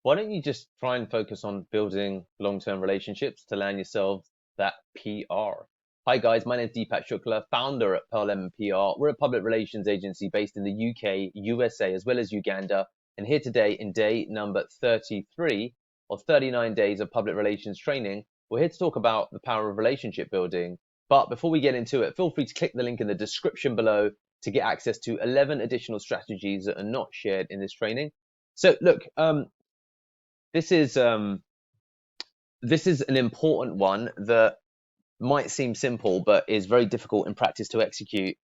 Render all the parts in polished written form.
why don't you just try and focus on building long-term relationships to land yourself that PR? Hi guys, my name is Deepak Shukla, founder at Pearl M PR. We're a public relations agency based in the UK, USA, as well as Uganda. And here today in day number 33 of 39 days of public relations training, we're here to talk about the power of relationship building. But before we get into it, feel free to click the link in the description below to get access to 11 additional strategies that are not shared in this training. So look, this is an important one that might seem simple, but is very difficult in practice to execute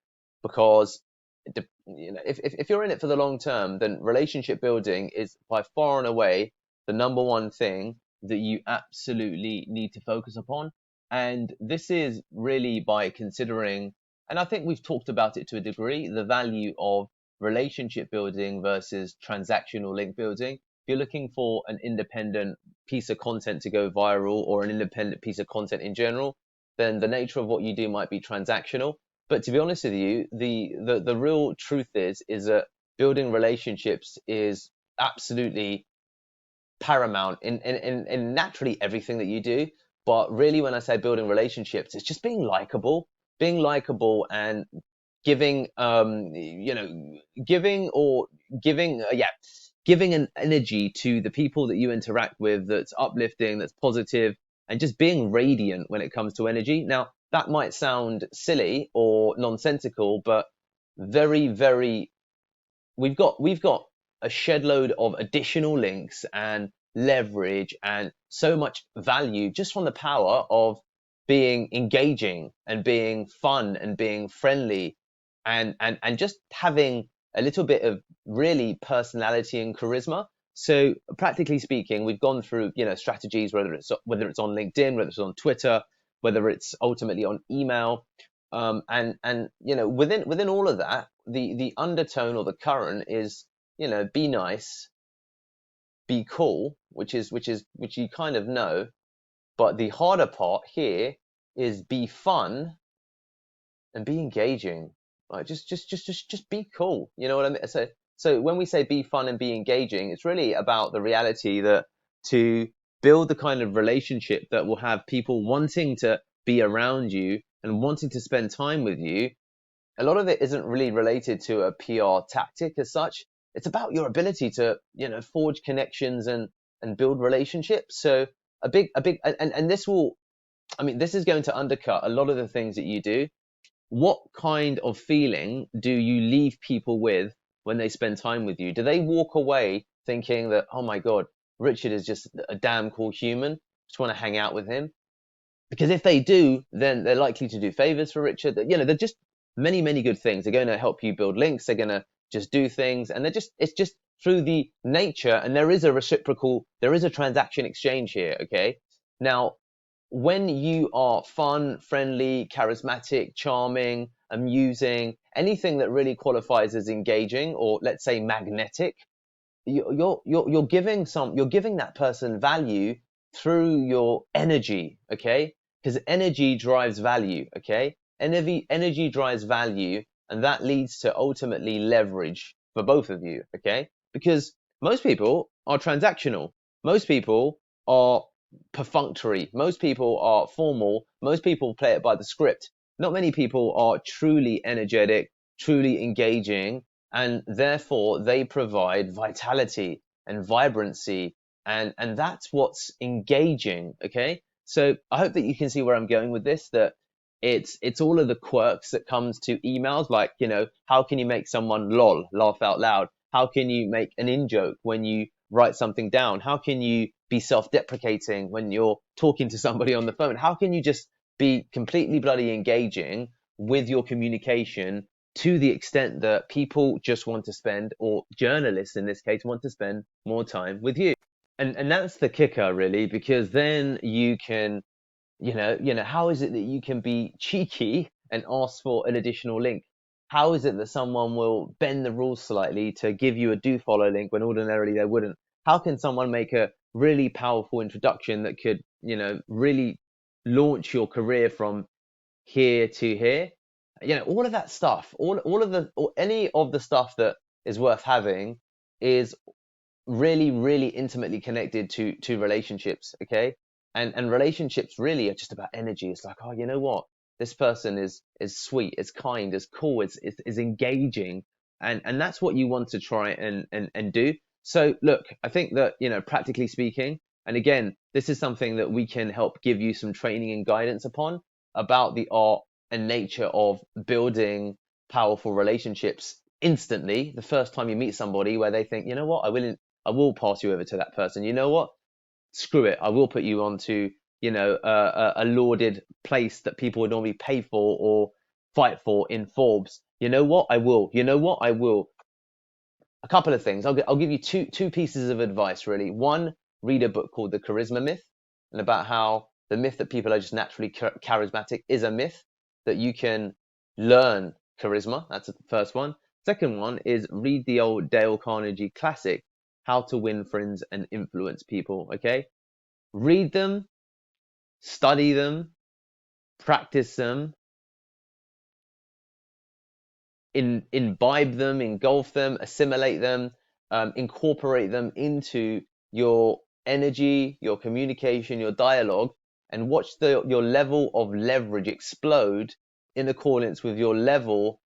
because if you're in it for the long term, then relationship building is by far and away the number one thing that you absolutely need to focus upon. And this is really by considering, and I think we've talked about it to a degree, the value of relationship building versus transactional link building. If you're looking for an independent piece of content to go viral or an independent piece of content in general, then the nature of what you do might be transactional. But to be honest with you, the real truth is that building relationships is absolutely paramount in naturally everything that you do. But really, when I say building relationships, it's just being likable and giving, giving an energy to the people that you interact with that's uplifting, that's positive, and just being radiant when it comes to energy. Now, that might sound silly or nonsensical, but very, very, we've got a shed load of additional links and leverage and so much value just from the power of being engaging and being fun and being friendly and just having a little bit of really personality and charisma. So practically speaking, we've gone through, strategies, whether it's on LinkedIn, whether it's on Twitter, whether it's ultimately on email, and within all of that, the undertone or the current is, be nice, be cool, which you kind of know, but the harder part here is be fun and be engaging. Right? Just be cool. You know what I mean? So when we say be fun and be engaging, it's really about the reality that to build the kind of relationship that will have people wanting to be around you and wanting to spend time with you, a lot of it isn't really related to a PR tactic as such. It's about your ability to, forge connections and build relationships. So and this will, this is going to undercut a lot of the things that you do. What kind of feeling do you leave people with when they spend time with you? Do they walk away thinking that, oh my God, Richard is just a damn cool human, just want to hang out with him? Because if they do, then they're likely to do favors for Richard. They're just many, many good things. They're going to help you build links. They're going to just do things. And it's just through the nature. And there is a transaction exchange here. Okay. Now, when you are fun, friendly, charismatic, charming, amusing, anything that really qualifies as engaging or let's say magnetic, you're giving that person value through your energy, okay? Because energy drives value, okay? Energy drives value, and that leads to ultimately leverage for both of you, okay? Because most people are transactional. Most people are perfunctory. Most people are formal. Most people play it by the script. Not many people are truly energetic, truly engaging, and therefore they provide vitality and vibrancy, and that's what's engaging. Okay, so I hope that you can see where I'm going with this, that it's all of the quirks that comes to emails, like, how can you make someone lol, laugh out loud? How can you make an in-joke when you write something down? How can you be self-deprecating when you're talking to somebody on the phone? How can you just be completely bloody engaging with your communication to the extent that people just want to spend, or journalists in this case, want to spend more time with you? And that's the kicker, really, because then you can, how is it that you can be cheeky and ask for an additional link? How is it that someone will bend the rules slightly to give you a do follow link when ordinarily they wouldn't? How can someone make a really powerful introduction that could, really launch your career from here to here? All of that stuff, any of the stuff that is worth having is really, really intimately connected to relationships. Okay. And relationships really are just about energy. It's like, oh, you know what? This person is sweet, is kind, is cool, is engaging. And that's what you want to try and do. So look, I think that, practically speaking, and again, this is something that we can help give you some training and guidance upon, about the art and nature of building powerful relationships instantly the first time you meet somebody, where they think, you know what, I will pass you over to that person. You know what? Screw it. I will put you onto, a lauded place that people would normally pay for or fight for in Forbes. You know what? I will. You know what? I will. A couple of things. I'll give you two pieces of advice, really. One, read a book called The Charisma Myth, and about how the myth that people are just naturally charismatic is a myth, that you can learn charisma. That's the first one. Second one is read the old Dale Carnegie classic, How to Win Friends and Influence People. Okay, read them, study them, practice them, imbibe them, engulf them, assimilate them, incorporate them into your energy, your communication, your dialogue, and watch your level of leverage explode in accordance with your level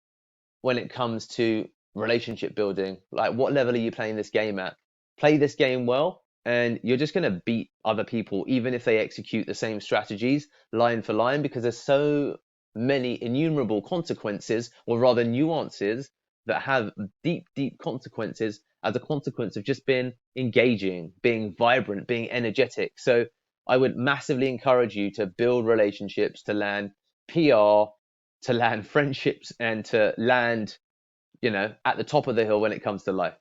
when it comes to relationship building. Like, what level are you playing this game at? Play this game well, and you're just going to beat other people, even if they execute the same strategies line for line, because there's so many innumerable consequences, or rather nuances, that have deep, deep consequences as a consequence of just being engaging, being vibrant, being energetic. So I would massively encourage you to build relationships, to land PR, to land friendships, and to land, at the top of the hill when it comes to life.